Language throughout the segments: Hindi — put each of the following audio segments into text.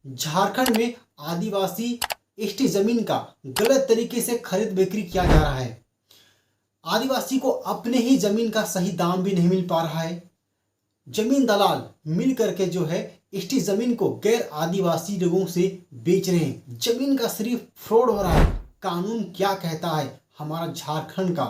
झारखंड में आदिवासी एसटी जमीन का गलत तरीके से खरीद बिक्री किया जा रहा है। आदिवासी को अपने ही जमीन का सही दाम भी नहीं मिल पा रहा है। जमीन दलाल मिल करके जो है एसटी जमीन को गैर आदिवासी लोगों से बेच रहे हैं। जमीन का सिर्फ फ्रॉड हो रहा है। कानून क्या कहता है हमारा झारखंड का?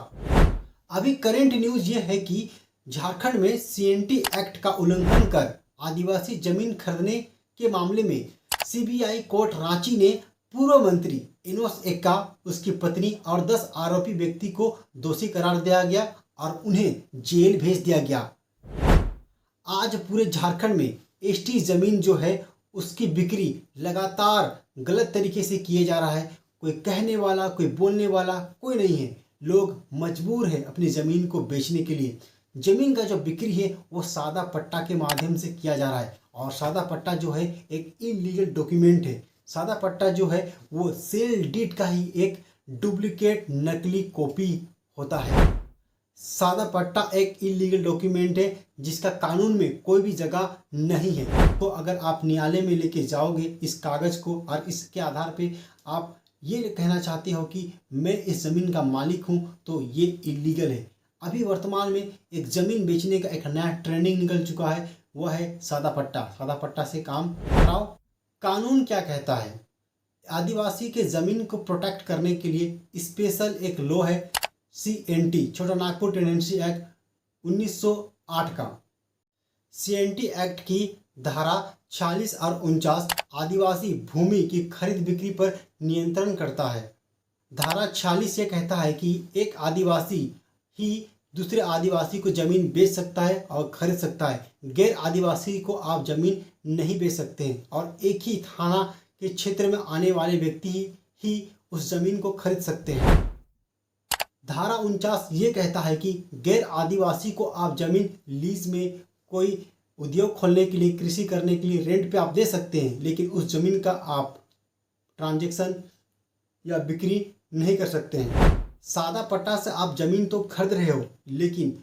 अभी करंट न्यूज ये है कि झारखंड में सीएनटी एक्ट का उल्लंघन कर आदिवासी जमीन खरीदने के मामले में सीबीआई कोर्ट रांची ने पूर्व मंत्री इनोस एक्का, उसकी पत्नी और 10 आरोपी व्यक्ति को दोषी करार दिया गया और उन्हें जेल भेज दिया गया। आज पूरे झारखंड में एसटी जमीन जो है उसकी बिक्री लगातार गलत तरीके से किए जा रहा है। कोई कहने वाला, कोई बोलने वाला कोई नहीं है। लोग मजबूर है अपनी ज़मीन को बेचने के लिए। ज़मीन का जो बिक्री है वो सादा पट्टा के माध्यम से किया जा रहा है और सादा पट्टा जो है एक इलीगल डॉक्यूमेंट है। सादा पट्टा जो है वो सेल डीड का ही एक डुप्लीकेट नकली कॉपी होता है। सादा पट्टा एक इलीगल डॉक्यूमेंट है जिसका कानून में कोई भी जगह नहीं है। तो अगर आप न्यायालय में लेके जाओगे इस कागज़ को और इसके आधार पे आप ये कहना चाहते हो कि मैं इस ज़मीन का मालिक हूँ, तो ये इलीगल है। अभी वर्तमान में एक ज़मीन बेचने का एक नया ट्रेंडिंग निकल चुका है, वह है सादा पट्टा। सादा पट्टा से काम कराओ। कानून क्या कहता है? आदिवासी के ज़मीन को प्रोटेक्ट करने के लिए स्पेशल एक लॉ है सीएनटी, छोटा नागपुर टेनेंसी एक्ट 1908 का। सीएनटी एक्ट की धारा 46 और 49 आदिवासी भूमि की खरीद बिक्री पर नियंत्रण करता है। धारा 46 ये कहता है कि एक आदिवासी ही दूसरे आदिवासी को ज़मीन बेच सकता है और खरीद सकता है। गैर आदिवासी को आप ज़मीन नहीं बेच सकते हैं और एक ही थाना के क्षेत्र में आने वाले व्यक्ति ही उस ज़मीन को खरीद सकते हैं। धारा 49 ये कहता है कि गैर आदिवासी को आप ज़मीन लीज में, कोई उद्योग खोलने के लिए, कृषि करने के लिए रेंट पे आप दे सकते हैं, लेकिन उस ज़मीन का आप ट्रांजैक्शन या बिक्री नहीं कर सकते हैं। सादा पट्टा से आप ज़मीन तो खरीद रहे हो, लेकिन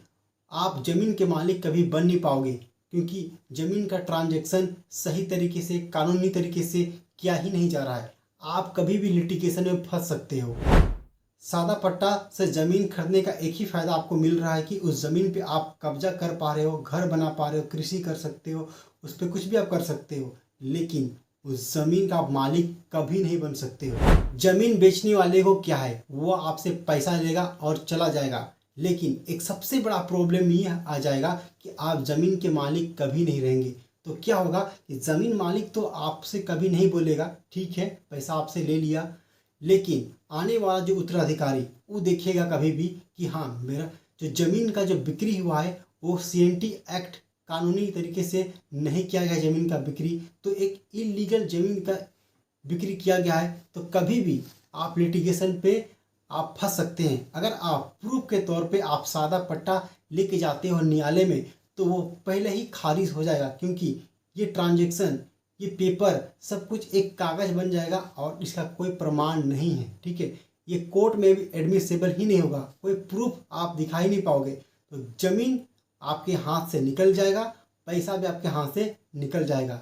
आप ज़मीन के मालिक कभी बन नहीं पाओगे, क्योंकि ज़मीन का ट्रांजैक्शन सही तरीके से, कानूनी तरीके से किया ही नहीं जा रहा है। आप कभी भी लिटिगेशन में फंस सकते हो। सादा पट्टा से ज़मीन खरीदने का एक ही फ़ायदा आपको मिल रहा है कि उस ज़मीन पे आप कब्जा कर पा रहे हो, घर बना पा रहे हो, कृषि कर सकते हो, उस पर कुछ भी आप कर सकते हो, लेकिन उस ज़मीन का आप मालिक कभी नहीं बन सकते हो। ज़मीन बेचने वाले को क्या है, वो आपसे पैसा लेगा और चला जाएगा, लेकिन एक सबसे बड़ा प्रॉब्लम ये आ जाएगा कि आप ज़मीन के मालिक कभी नहीं रहेंगे। तो क्या होगा कि ज़मीन मालिक तो आपसे कभी नहीं बोलेगा, ठीक है पैसा आपसे ले लिया, लेकिन आने वाला जो उत्तराधिकारी वो देखेगा कभी भी कि हाँ, मेरा जो ज़मीन का जो बिक्री हुआ है वो सीएनटी एक्ट कानूनी तरीके से नहीं किया गया ज़मीन का बिक्री, तो एक इलीगल ज़मीन का बिक्री किया गया है, तो कभी भी आप लिटिगेशन पे आप फंस सकते हैं। अगर आप प्रूफ के तौर पे आप सादा पट्टा लेके जाते हो न्यायालय में, तो वो पहले ही खारिज हो जाएगा, क्योंकि ये ट्रांजैक्शन, ये पेपर सब कुछ एक कागज़ बन जाएगा और इसका कोई प्रमाण नहीं है, ठीक है। ये कोर्ट में भी एडमिसिबल ही नहीं होगा, कोई प्रूफ आप दिखा ही नहीं पाओगे। तो ज़मीन आपके हाथ से निकल जाएगा, पैसा भी आपके हाथ से निकल जाएगा।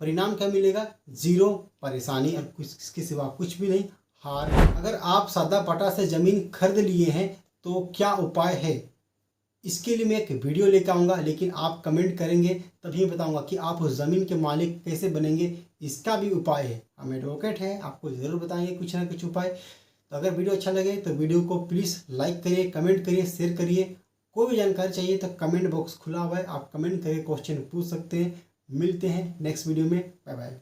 परिणाम क्या मिलेगा? ज़ीरो, परेशानी और कुछ इसके सिवा कुछ भी नहीं, हार। अगर आप सादा पट्टा से ज़मीन खरीद लिए हैं तो क्या उपाय है, इसके लिए मैं एक वीडियो लेकर आऊँगा, लेकिन आप कमेंट करेंगे तभी बताऊँगा कि आप उस ज़मीन के मालिक कैसे बनेंगे। इसका भी उपाय है, हम एडवोकेट हैं, आपको ज़रूर बताएंगे कुछ ना कुछ उपाय। तो अगर वीडियो अच्छा लगे तो वीडियो को प्लीज़ लाइक करिए, कमेंट करिए, शेयर करिए। कोई भी जानकारी चाहिए तो कमेंट बॉक्स खुला हुआ है, आप कमेंट करके क्वेश्चन पूछ सकते हैं। मिलते हैं नेक्स्ट वीडियो में, बाय बाय।